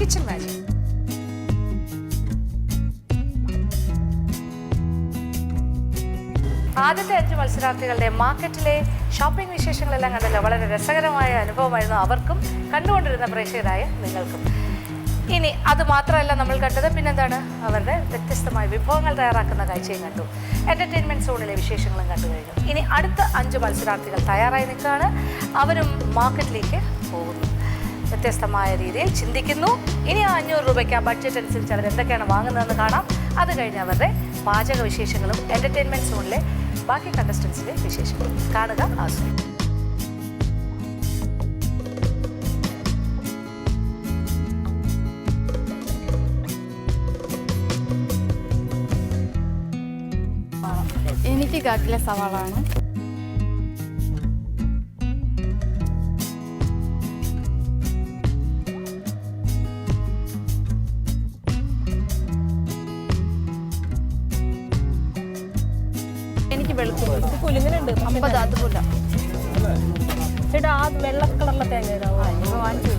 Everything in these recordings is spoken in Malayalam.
Kitchen magic. ആദ്യത്തെ 5 മത്സരാർത്ഥികളുടെ മാർക്കറ്റിലെ ഷോപ്പിംഗ് വിശേഷങ്ങളെല്ലാം കണ്ടല്ലോ. വളരെ രസകരമായ അനുഭവമായിരുന്നു അവർക്കും കണ്ടുകൊണ്ടിരുന്ന പ്രേക്ഷകരായ നിങ്ങൾക്കും. ഇനി അത് മാത്രമല്ല നമ്മൾ കണ്ടത്, പിന്നെന്താണ്, അവരുടെ വ്യത്യസ്തമായ വിഭവങ്ങൾ തയ്യാറാക്കുന്ന കാഴ്ചയും കണ്ടു. എൻ്റർടൈൻമെൻറ്റ് സോണിലെ വിശേഷങ്ങളും കണ്ടു കഴിഞ്ഞു. ഇനി അടുത്ത 5 മത്സരാർത്ഥികൾ തയ്യാറായി നിൽക്കുകയാണ്. അവരും മാർക്കറ്റിലേക്ക് പോകുന്നു, വ്യത്യസ്തമായ രീതിയിൽ ചിന്തിക്കുന്നു. ഇനി ആ 500 രൂപയ്ക്ക് ആ ബഡ്ജറ്റ് അനുസരിച്ച് അവർ എന്തൊക്കെയാണ് വാങ്ങുന്നതെന്ന് കാണാം. അത് കഴിഞ്ഞ് അവരുടെ പാചക വിശേഷങ്ങളും എൻ്റർടൈൻമെൻറ്റ് സോണിലെ ബാക്കി കണ്ടസ്റ്റൻസിലെ വിശേഷങ്ങളും കാണുക, ആസ്വദിക്കുക. എനിക്ക് 1 കിലോ സവാളാണ്. എനിക്ക് വെളുത്തുള്ളി പുലിങ്ങനുണ്ട് 50, അതുപോലെ ചേട്ടാ. ആ വെള്ള കളറിലെ തേങ്ങ വാങ്ങിച്ചു.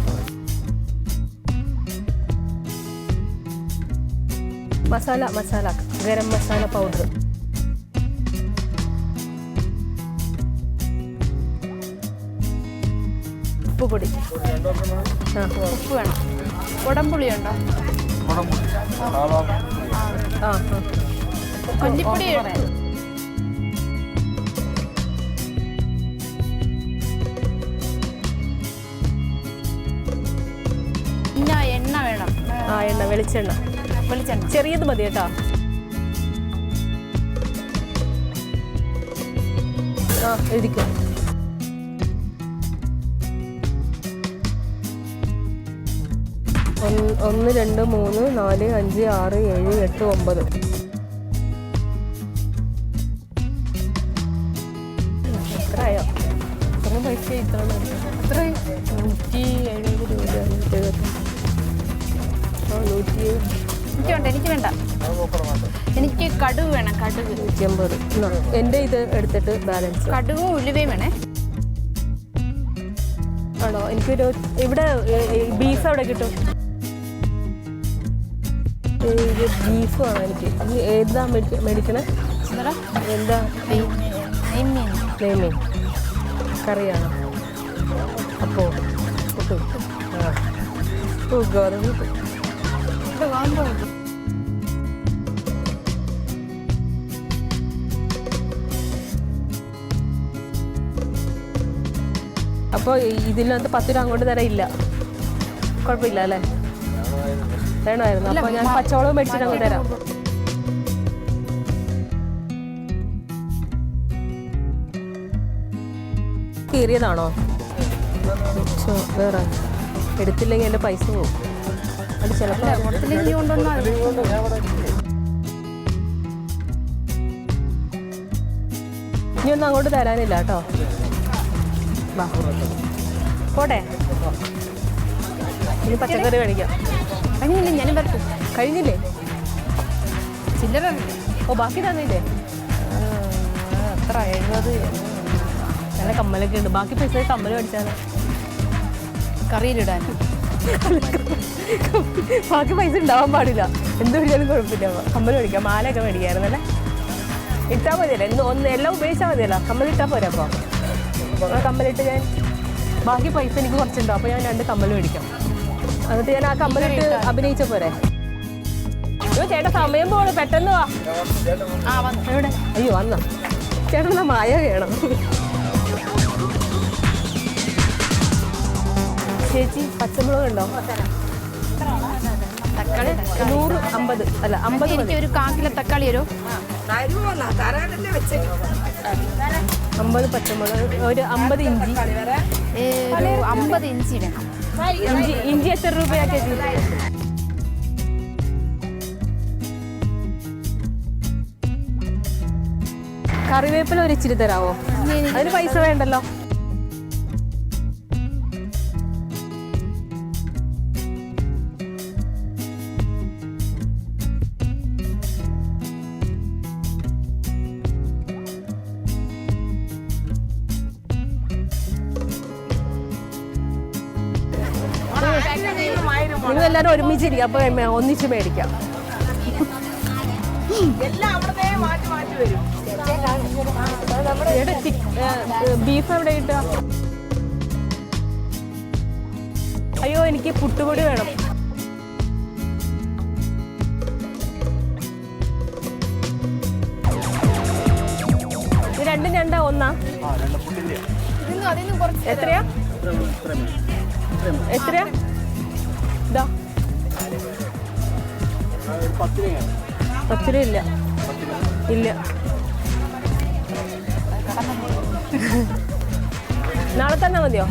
മസാല ഗരം മസാല പൗഡർ, ഉപ്പുപൊടി, ഉപ്പ് വേണം. കുടംപുളി ഉണ്ടോ? മല്ലിപ്പൊടി പിന്നെ എണ്ണ വേണം. എണ്ണ, വെളിച്ചെണ്ണ ചെറിയത് മതി കേട്ടോ. എഴുതിക്കും. 1 2 3 4 5 6 7 8 9. എത്രയോ? ഇത്രയും പൈസ ഇത്ര 170 രൂപ. 170. എനിക്ക് വേണ്ട. എനിക്ക് കടുക് വേണം. കടുക് 150. എൻ്റെ ഇത് എടുത്തിട്ട് ബാലൻസ്. കടുകും ഉലുവയും വേണേ. ആണോ? എനിക്കൊരു ഇവിടെ ബീഫ് അവിടെ കിട്ടും. ബീഫ് വേണം എനിക്ക്. ഏതാ മേടിക്കണേ? എന്താ? നെയ്മീൻ കറിയാണോ? അപ്പോൾ ഗോതമ്പ് അപ്പോൾ ഇതിനകത്ത് 10 രൂപ അങ്ങോട്ട് തരാൻ ഇല്ല. കുഴപ്പമില്ല അല്ലേ? വേണമായിരുന്നു. അപ്പോൾ ഞാൻ പച്ചവളവും മേടിച്ചിട്ട് അങ്ങ് തരാം. കീറിയതാണോ? വേറെ എടുത്തില്ലെങ്കിൽ എൻ്റെ പൈസ പോകും. അത് ചിലപ്പോൾ ഇനി ഒന്നും അങ്ങോട്ട് തരാനില്ല കേട്ടോ. വാ പോട്ടെ. ഇനി പച്ചക്കറി മേടിക്കാം. കഴിഞ്ഞില്ലേ? ഞാനും വരട്ടെ. കഴിഞ്ഞില്ലേ? ചില്ലറ. ബാക്കി തന്നില്ലേ? എത്ര? 70. നല്ല കമ്മലൊക്കെ ഉണ്ട്. ബാക്കി പൈസ കമ്മൽ മേടിച്ചാൽ കറിയിലിടാൻ. ബാക്കി പൈസ ഉണ്ടാവാൻ പാടില്ല. എന്ത് മേടിച്ചാലും കുഴപ്പമില്ല. കമ്മൽ മേടിക്കാം. മാലയൊക്കെ മേടിക്കാമായിരുന്നല്ലേ? ഇട്ടാൽ മതിയല്ലോ. എല്ലാം ഉപയോഗിച്ചാൽ മതിയല്ലോ. കമ്മലിട്ടാൽ പോരാ. അപ്പോൾ ആ കമ്മലിട്ട് ഞാൻ ബാക്കി പൈസ എനിക്ക് കുറച്ചുണ്ടോ. അപ്പോൾ ഞാൻ 2 കമ്മൽ മേടിക്കാം. എന്നിട്ട് ഞാൻ ആ കമ്മലിട്ട് അഭിനയിച്ച പോരെ. ചേട്ടാ സമയം പോണു, പെട്ടെന്ന് വാ. എവിടെ? അയ്യോ വന്നോ ചേട്ടൻ? എന്നാ മായ വേണം. ചേച്ചി പച്ചമുളക് ഉണ്ടോ? തക്കാളി 150 അല്ല 50. എനിക്ക് ഒരു 1/4 കിലോ തക്കാളി തരുമോ? 50 പച്ചമുളക്, ഒരു 50 ഇഞ്ചി. ഒരു 50 ഇഞ്ചി വേണം. ഇഞ്ചി എത്ര രൂപയാ ചേച്ചി? കറിവേപ്പില ഒരു ഇച്ചിരി തരാമോ? അതിന് പൈസ വേണ്ടല്ലോ. നിങ്ങൾ എല്ലാവരും ഒരുമിച്ചിരിക്കും, അപ്പോൾ ഒന്നിച്ച് മേടിക്കാം. ബീഫ് എവിടെ കിട്ടുക? അയ്യോ, എനിക്ക് പുട്ടുപൊടി വേണം. ഇത് രണ്ടും രണ്ടാ ഒന്നാ? എത്രയാ? എത്രയാ? ഇതാ 10 രൂപ ഇല്ല. ഇല്ല, നാളെ തന്നെ മതിയോ?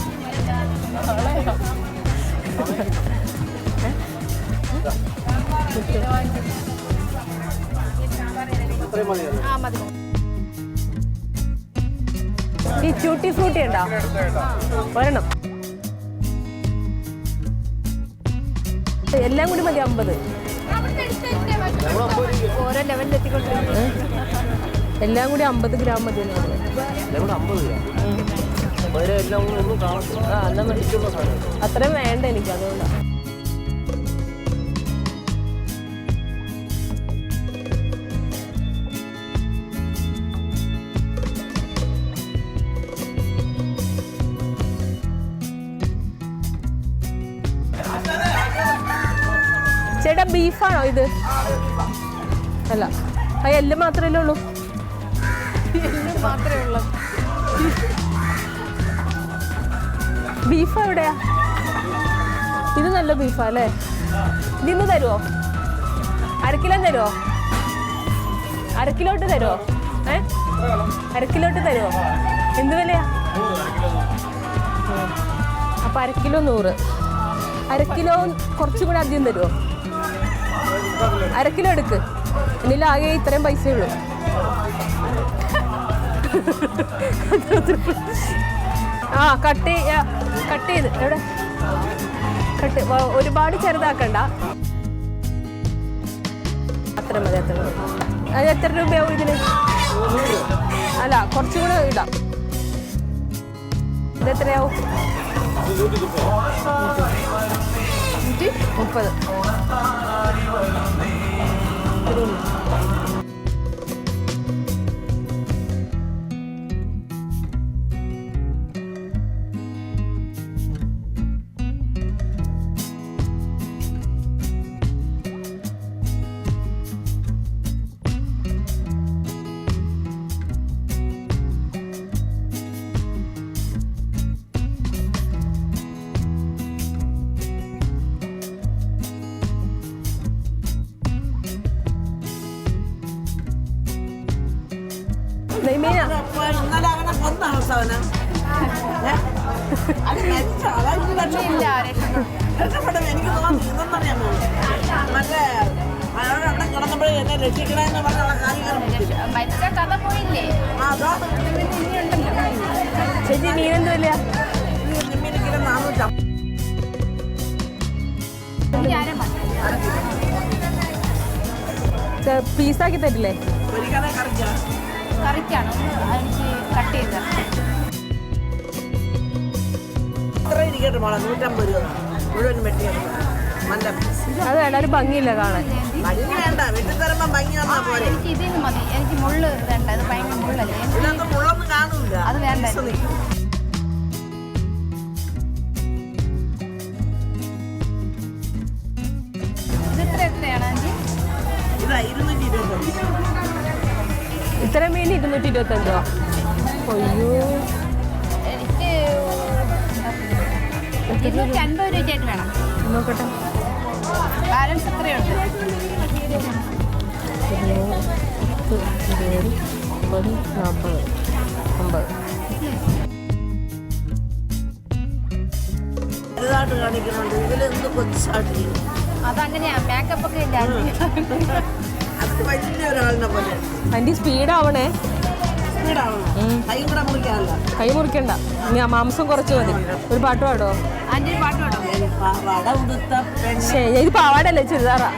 ഈ ചൂട്ടി ഫ്രൂട്ടി ഉണ്ടോ? ഒരെണ്ണം. എല്ലാം കൂടി മതി 50. ഓരോ ലെവലിൽ എത്തിക്കൊണ്ടിരിക്കുന്നത്. എല്ലാം കൂടി 50 ഗ്രാം മതി. അത്രയും വേണ്ട എനിക്ക്, അതുകൊണ്ടാണ്. ചേട്ടാ, ബീഫാണോ ഇത്? അല്ല, ആ എല്ല് മാത്രമല്ലേ ഉള്ളൂ. ബീഫ് എവിടെയാ? ഇത് നല്ല ബീഫാ അല്ലേ? ഇതിന്ന് തരുമോ? 1/2 കിലോ തരുമോ? 1/2 കിലോട്ട് തരുമോ? 1/2 കിലോട്ട് തരുമോ? എന്ത് വിലയാ? അപ്പം 1/2 കിലോ 100. 1/2 കിലോ കുറച്ചും കൂടെ അധികം തരുമോ? 1/2 കിലോ എടുക്ക്. ഇതിലാകെ ഇത്രയും പൈസയേ ഉള്ളൂ. ആ, കട്ട് ചെയ്ത് എവിടെ? ഒരുപാട് ചെറുതാക്കണ്ട. അത്ര മതി. അത് എത്ര രൂപയാവും ഇതിന്? അല്ല, കുറച്ചും കൂടെ ഇടാം. ഇത് എത്രയാവും? 130. ചേച്ചി, മീനെന്ത് വില? പീസാക്കി തരില്ലേ? കറിക്കാണ് എനിക്ക് കട്ട് ചെയ്ത. അത് വേണ്ട, ഒരു ഭംഗിയില്ല കാണാൻ. എനിക്ക് ഇതിന് മതി. എനിക്ക് മുള്ള് വേണ്ട, ഇത് ഭയങ്കര മുള്ളല്ലേ. അത് വേണ്ട. ഇത് എത്രയാണ് ആൻറ്റി? ഇത്ര മീൻ 225. അയ്യോ, എനിക്ക് 250 രൂപയായിട്ട് വേണം. നോക്കട്ടെ. ബാലൻസ് എത്രയുണ്ട്? 20, 30, 40, 50. അതങ്ങനെയാ, മേക്കപ്പ് ഒക്കെ ഇല്ല. ആൻറ്റി സ്പീഡാവണേ. കൈ മുറിക്കണ്ട, ഞാൻ മാംസം കുറച്ച് മതി. ഒരു പാട്ട് പാടോ? ആൻറ്റി പാട്ട് പാടോ? ശരി, ഇത് പാവാടല്ലേ, ചുരിദാറാ?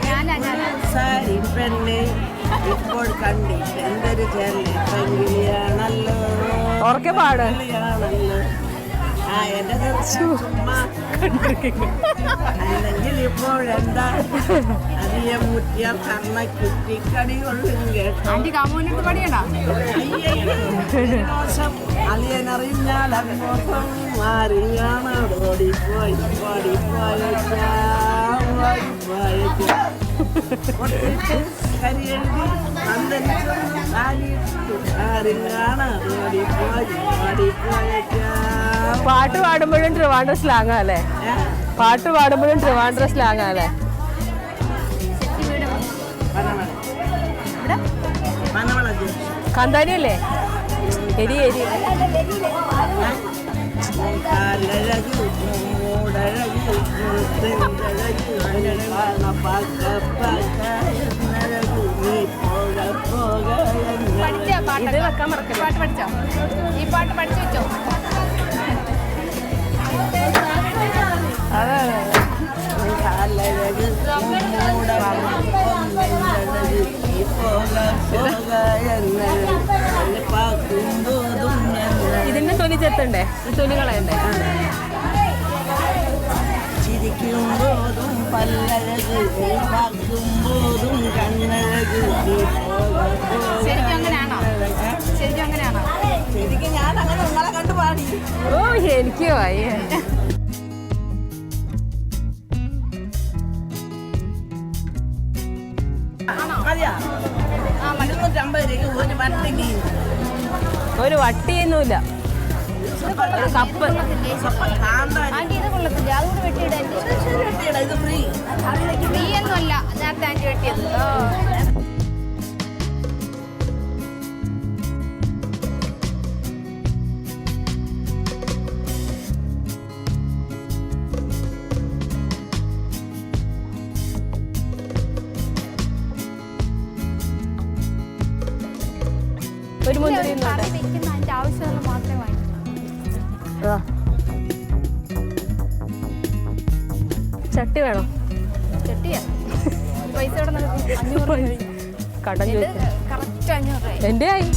ഉറക്കെ പാട്. അല്ലെങ്കിൽ ഇപ്പോഴെന്താ അധികം മുറ്റിയാൽ കണ്ണ കുറ്റിക്കടി കൊള്ളും കേട്ടോ. ആന്റി കാമൂന്നിട്ട് പണിയണ്ട. മോശം അലിയനറിഞ്ഞാൽ മോശം മാറിയാണ് ഓടിപ്പോയി കരിയെഴുതി അന്തരിച്ചു ആരിങ്ങാണ് ഓടിപ്പോയി പാട്ട് പാടുമ്പോഴും ട്രിവാൻഡ്ര സ്ലാങ് അല്ലേ? പാട്ട് പാടുമ്പോഴും ട്രിവാൻഡ്ര സ്ലാങ് അല്ലേ? കാന്താരി അല്ലേ? എരി എരി പഠിച്ചോ പാട്ട്? ഇത് വെക്കാൻ മറക്കരുത്. പാട്ട് പഠിച്ചോ? ഈ പാട്ട് പഠിച്ചു വെച്ചോ? അതെ ഇതിന്റെ തൊലി ചെത്തണ്ടേ? ഈ തൊലി കളയണ്ടേ? ചിരിക്കുമ്പോതും പല്ലഴക് നീ പാക്കുമ്പോതും കണ്ണഴക് ശരിക്കും അങ്ങനെയാണോ? ശരിക്കും അങ്ങനെയാണോ? ശരിക്കും ഞാൻ അങ്ങനെ നിങ്ങളെ കണ്ടു പാടി. ഓ എനിക്ക് വയ്യ. മതിയാ? 250 രൂപയ്ക്ക് ഒരു വട്ടിക്ക് ഒരു വട്ടിയൊന്നുമില്ല. ഒരു കപ്പ് ആന്റി ഇത് കൊള്ളത്തില്ല, അതുകൊണ്ട് വെട്ടിയിടാൻ. ഇത് ഫ്രീ. ഫ്രീ ഒന്നുമല്ല നേരത്തെ ആന്റി വെട്ടിയത്. ഒരു മുന്തിരി കറി വെക്കുന്ന അതിന്റെ ആവശ്യമുള്ള മാത്രമേ വാങ്ങിക്കൂ. ചട്ടി വേണം. ചെട്ടിയാ പൈസ ഇവിടെ നടക്കും. 500 കടം ചോദിച്ചു. കറക്റ്റ് 500 രൂപ. എൻ്റെ ആയി.